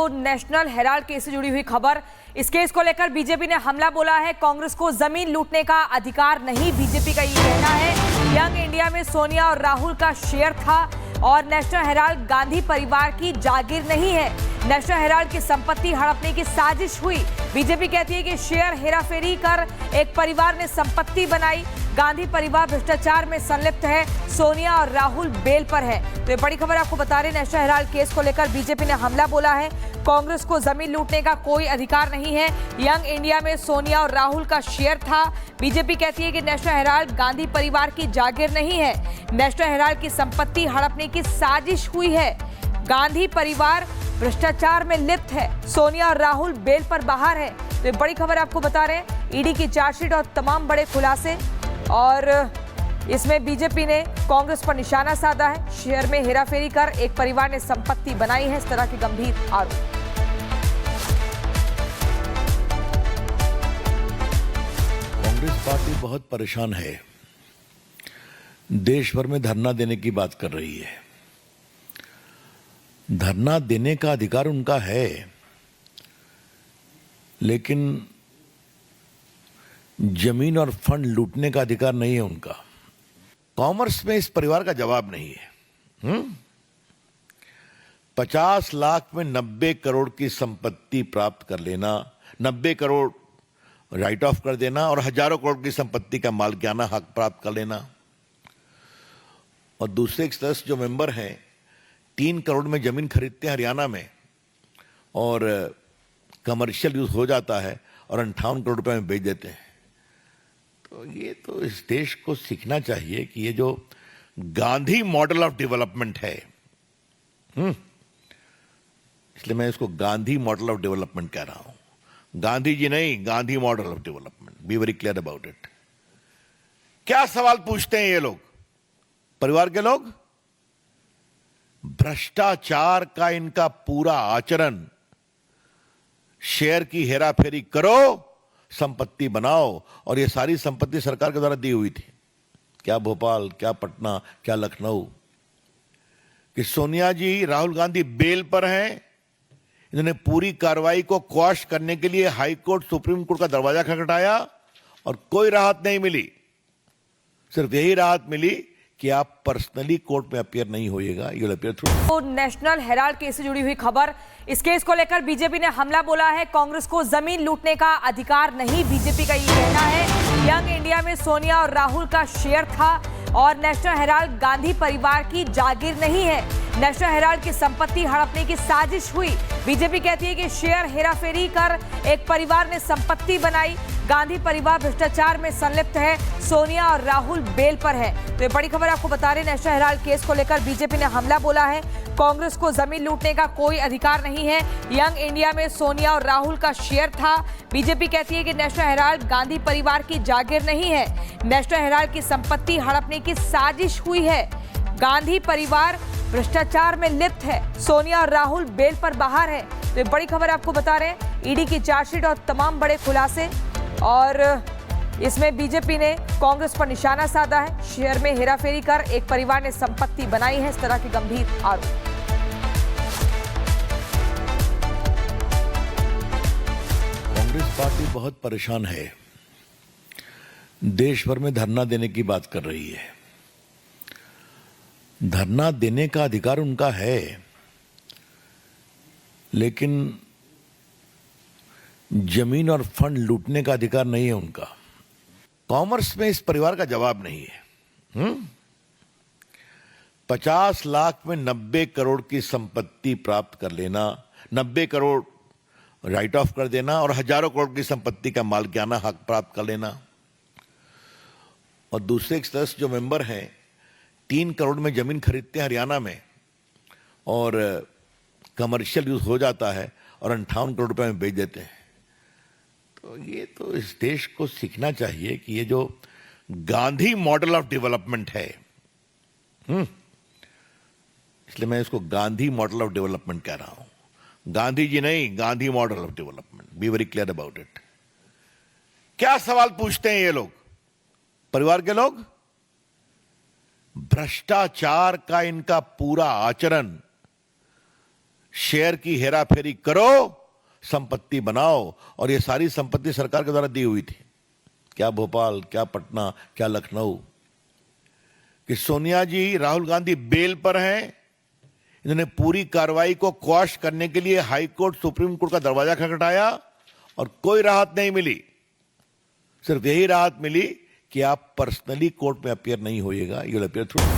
तो national Herald case से जुड़ी हुई खबर। इस केस को लेकर बीजेपी ने हमला बोला है। कांग्रेस को जमीन लूटने का अधिकार नहीं, बीजेपी का ये कहना है। यंग इंडिया में सोनिया और राहुल का शेयर था और नेशनल हेराल्ड गांधी परिवार की जागीर नहीं है। नेशनल हेराल्ड की संपत्ति हड़पने की साजिश हुई। बीजेपी कहती है कि शेयर हेराफेरी कर एक परिवार ने संपत्ति बनाई। गांधी परिवार भ्रष्टाचार में संलिप्त है। सोनिया और राहुल बेल पर है। तो ये बड़ी खबर आपको बता रहे हैं। नेशनल हेराल्ड केस को लेकर बीजेपी ने हमला बोला है। कांग्रेस को जमीन लूटने का कोई अधिकार नहीं है। यंग इंडिया में सोनिया और राहुल का शेयर था। बीजेपी कहती है कि नेशनल हेराल्ड गांधी परिवार की जागीर नहीं है। नेशनल हेराल्ड की संपत्ति हड़पने की साजिश हुई है। गांधी परिवार भ्रष्टाचार में लिप्त है। सोनिया और राहुल बेल पर बाहर है। तो ये बड़ी खबर आपको बता रहे हैं। ईडी की चार्जशीट और तमाम बड़े खुलासे, और इसमें बीजेपी ने कांग्रेस पर निशाना साधा है। शेयर में हेराफेरी कर एक परिवार ने संपत्ति बनाई है, इस तरह के गंभीर आरोप। कांग्रेस पार्टी बहुत परेशान है। देश भर में धरना देने की बात कर रही है। धरना देने का अधिकार उनका है, लेकिन जमीन और फंड लूटने का अधिकार नहीं है उनका। कॉमर्स में इस परिवार का जवाब नहीं है। 50 लाख में 90 करोड़ की संपत्ति प्राप्त कर लेना, 90 करोड़ राइट ऑफ कर देना और हजारों करोड़ की संपत्ति का मालिकाना हक प्राप्त कर लेना। और दूसरे एक सदस्य जो मेंबर हैं 3 करोड़ में जमीन खरीदते हैं हरियाणा में, और कमर्शियल यूज हो जाता है और 58 करोड़ रुपए में बेच देते हैं। तो ये तो इस देश को सीखना चाहिए कि ये जो गांधी मॉडल ऑफ डेवलपमेंट है, इसलिए मैं इसको गांधी मॉडल ऑफ डेवलपमेंट कह रहा हूं। गांधी जी नहीं, Gandhi model of development. Be very clear about it. क्या सवाल पूछते हैं ये लोग, परिवार के लोग? भ्रष्टाचार का इनका पूरा आचरण, शेयर की हेराफेरी करो, संपत्ति बनाओ, और ये सारी संपत्ति सरकार के द्वारा दी हुई थी। क्या भोपाल, क्या पटना, क्या लखनऊ। कि सोनिया जी, राहुल गांधी बेल पर हैं। इन्होंने पूरी कार्रवाई को क्वाश करने के लिए हाई कोर्ट, सुप्रीम कोर्ट का दरवाजा खटखटाया और कोई राहत नहीं मिली। सिर्फ यही राहत मिली कि आप पर्सनली कोर्ट में अपीयर नहीं होइएगा, यू विल अपीयर थ्रू। तो नेशनल हेराल्ड केस से जुड़ी हुई खबर। इस केस को लेकर बीजेपी ने हमला बोला है। कांग्रेस को जमीन लूटने का अधिकार नहीं, बीजेपी का ये कहना है। यंग इंडिया में सोनिया और राहुल का शेयर था और नेशनल हेराल्ड गांधी परिवार की जागीर नहीं है। नेशनल हेराल्ड की संपत्ति हड़पने की साजिश हुई। बीजेपी कहती है कि शेयर हेराफेरी कर एक परिवार ने संपत्ति बनाई। गांधी परिवार भ्रष्टाचार में संलिप्त है। सोनिया और राहुल बेल पर है। तो ये बड़ी खबर आपको बता रहे हैं। नेशनल हेराल्ड केस को लेकर बीजेपी ने हमला बोला है। कांग्रेस को जमीन लूटने का कोई अधिकार नहीं है। यंग इंडिया में सोनिया और राहुल का शेयर था। बीजेपी कहती है कि नेशनल हेराल्ड गांधी परिवार की जागीर नहीं है। नेशनल हेराल्ड की संपत्ति हड़पने की साजिश हुई है। गांधी परिवार भ्रष्टाचार में लिप्त है। सोनिया और राहुल बेल पर बाहर है। तो ये बड़ी खबर आपको बता रहे हैं। ईडी की चार्जशीट और तमाम बड़े खुलासे, और इसमें बीजेपी ने कांग्रेस पर निशाना साधा है। शेयर में हेराफेरी कर एक परिवार ने संपत्ति बनाई है, इस तरह के गंभीर आरोप। कांग्रेस पार्टी बहुत परेशान है। देश भर में धरना देने की बात कर रही है। धरना देने का अधिकार उनका है, लेकिन जमीन और फंड लूटने का अधिकार नहीं है उनका। कॉमर्स में इस परिवार का जवाब नहीं है। 50 लाख में 90 करोड़ की संपत्ति प्राप्त कर लेना, 90 करोड़ राइट ऑफ कर देना और हजारों करोड़ की संपत्ति का मालिकाना हक प्राप्त कर लेना। और दूसरे एक सदस्य जो मेंबर हैं 3 करोड़ में जमीन खरीदते हैं हरियाणा में, और कमर्शियल यूज हो जाता है और 58 करोड़ रुपए में बेच देते हैं। तो ये तो इस देश को सीखना चाहिए कि ये जो गांधी मॉडल ऑफ डेवलपमेंट है, इसलिए मैं इसको गांधी मॉडल ऑफ डेवलपमेंट कह रहा हूं। गांधी जी नहीं, Gandhi model of development. Be very clear about it. क्या सवाल पूछते हैं ये लोग, परिवार के लोग? भ्रष्टाचार का इनका पूरा आचरण, शेयर की हेराफेरी करो, संपत्ति बनाओ, और ये सारी संपत्ति सरकार के द्वारा दी हुई थी। क्या भोपाल, क्या पटना, क्या लखनऊ, कि सोनिया जी, राहुल गांधी बेल पर हैं। इन्होंने पूरी कार्रवाई को क्वाश करने के लिए हाई कोर्ट, सुप्रीम कोर्ट का दरवाजा खटखटाया और कोई राहत नहीं मिली। सिर्फ यही राहत मिली कि आप पर्सनली कोर्ट में अपीयर नहीं होइएगा, यू विल अपीयर थ्रू